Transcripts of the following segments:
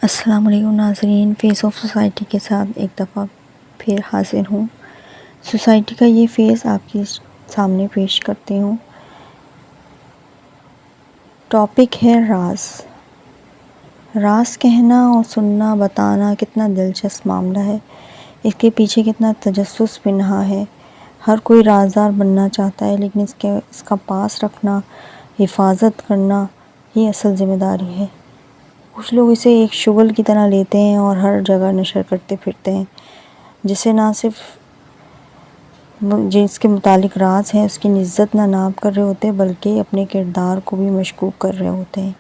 السلام علیکم ناظرین، فیس آف سوسائٹی کے ساتھ ایک دفعہ پھر حاضر ہوں۔ سوسائٹی کا یہ فیس آپ کے سامنے پیش کرتی ہوں۔ ٹاپک ہے راز۔ راز کہنا اور سننا بتانا کتنا دلچسپ معاملہ ہے، اس کے پیچھے کتنا تجسس پنہاں ہے۔ ہر کوئی رازدار بننا چاہتا ہے، لیکن اس کا پاس رکھنا، حفاظت کرنا یہ اصل ذمہ داری ہے۔ کچھ لوگ اسے ایک شغل کی طرح لیتے ہیں اور ہر جگہ نشر کرتے پھرتے ہیں، جسے نہ صرف جس کے متعلق راز ہے اس کی عزت نہ ناب کر رہے ہوتے بلکہ اپنے کردار کو بھی مشکوک کر رہے ہوتے ہیں۔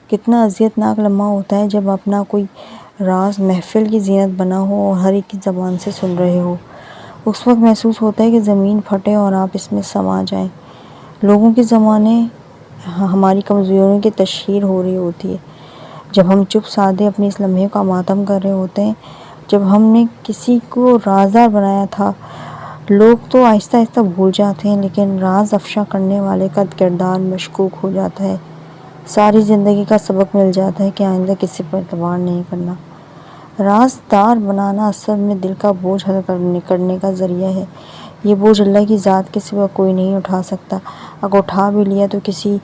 کتنا اذیت ناک لمحہ ہوتا ہے جب اپنا کوئی راز محفل کی زینت بنا ہو اور ہر ایک کی زبان سے سن رہے ہو۔ اس وقت محسوس ہوتا ہے کہ زمین پھٹے اور آپ اس میں سما جائیں۔ لوگوں کے زمانے ہماری کمزوریوں کی تشہیر ہو رہی ہوتی ہے، جب ہم چپ سادھے اپنے اس لمحے کا ماتم کر رہے ہوتے ہیں جب ہم نے کسی کو رازدار بنایا تھا۔ لوگ تو آہستہ آہستہ بھول جاتے ہیں، لیکن راز افشا کرنے والے کا کردار مشکوک ہو جاتا ہے۔ ساری زندگی کا سبق مل جاتا ہے کہ آئندہ کسی پر اعتبار نہیں کرنا۔ رازدار بنانا اصل میں دل کا بوجھ ہلکا کرنے کا ذریعہ ہے۔ یہ بوجھ اللہ کی ذات کے سوا کوئی نہیں اٹھا سکتا۔ اگر اٹھا بھی لیا تو کسی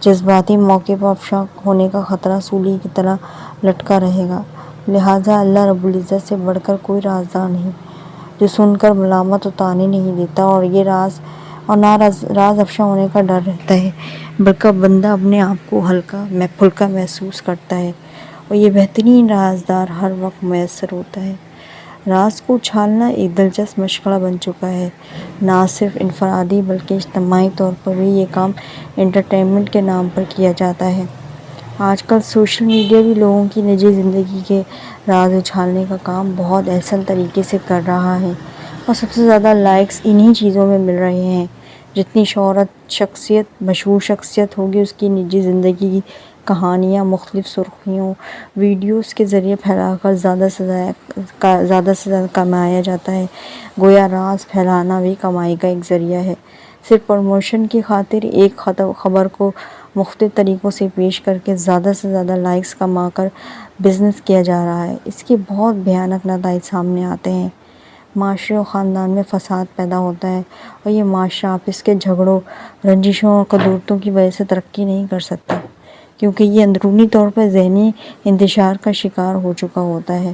جذباتی موقع پر افشا ہونے کا خطرہ سولی کی طرح لٹکا رہے گا۔ لہٰذا اللہ رب العزت سے بڑھ کر کوئی رازدار نہیں، جو سن کر ملامت و طعنے نہیں دیتا اور نہ راز افشا ہونے کا ڈر رہتا ہے، بلکہ بندہ اپنے آپ کو پھلکا محسوس کرتا ہے اور یہ بہترین رازدار ہر وقت میسر ہوتا ہے۔ راز کو اچھالنا ایک دلچسپ مشغلہ بن چکا ہے۔ نہ صرف انفرادی بلکہ اجتماعی طور پر بھی یہ کام انٹرٹینمنٹ کے نام پر کیا جاتا ہے۔ آج کل سوشل میڈیا بھی لوگوں کی نجی زندگی کے راز اچھالنے کا کام بہت احسن طریقے سے کر رہا ہے، اور سب سے زیادہ لائکس انہی چیزوں میں مل رہے ہیں۔ جتنی مشہور شخصیت ہوگی، اس کی نجی زندگی کی کہانیاں مختلف سرخیوں، ویڈیوز کے ذریعے پھیلا کر زیادہ سے زیادہ کمایا جاتا ہے۔ گویا راز پھیلانا بھی کمائی کا ایک ذریعہ ہے۔ صرف پروموشن کی خاطر ایک خبر کو مختلف طریقوں سے پیش کر کے زیادہ سے زیادہ لائکس کما کر بزنس کیا جا رہا ہے۔ اس کے بہت بھیانک نتائج سامنے آتے ہیں۔ معاشرے اور خاندان میں فساد پیدا ہوتا ہے، اور یہ معاشرہ آپس کے جھگڑوں، رنجشوں اور قدورتوں کی وجہ سے ترقی نہیں کر سکتا، کیونکہ یہ اندرونی طور پر ذہنی انتشار کا شکار ہو چکا ہوتا ہے۔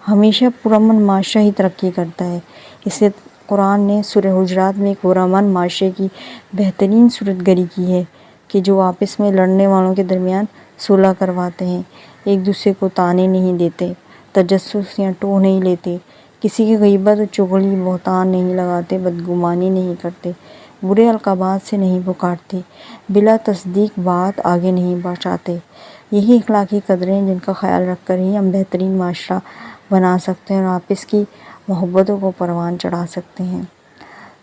ہمیشہ پرامن معاشرہ ہی ترقی کرتا ہے۔ اس لیے قرآن نے سورہ حجرات میں ایک پرامن معاشرے کی بہترین صورت گری کی ہے کہ جو آپس میں لڑنے والوں کے درمیان صلح کرواتے ہیں، ایک دوسرے کو طعنے نہیں دیتے، تجسس یا ٹوہ نہیں لیتے، کسی کی غیبت و چغلی بہتان نہیں لگاتے، بدگمانی نہیں کرتے، برے القابات سے نہیں پکارتے، بلا تصدیق بات آگے نہیں بڑھاتے۔ یہی اخلاقی قدریں ہیں جن کا خیال رکھ کر ہی ہم بہترین معاشرہ بنا سکتے ہیں اور آپس کی محبتوں کو پروان چڑھا سکتے ہیں۔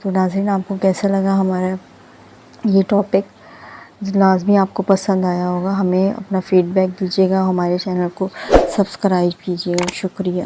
تو ناظرین، آپ کو کیسا لگا ہمارا یہ ٹاپک؟ لازمی آپ کو پسند آیا ہوگا۔ ہمیں اپنا فیڈ بیک دیجیے گا، ہمارے چینل کو سبسکرائب کیجیے گا۔ شکریہ۔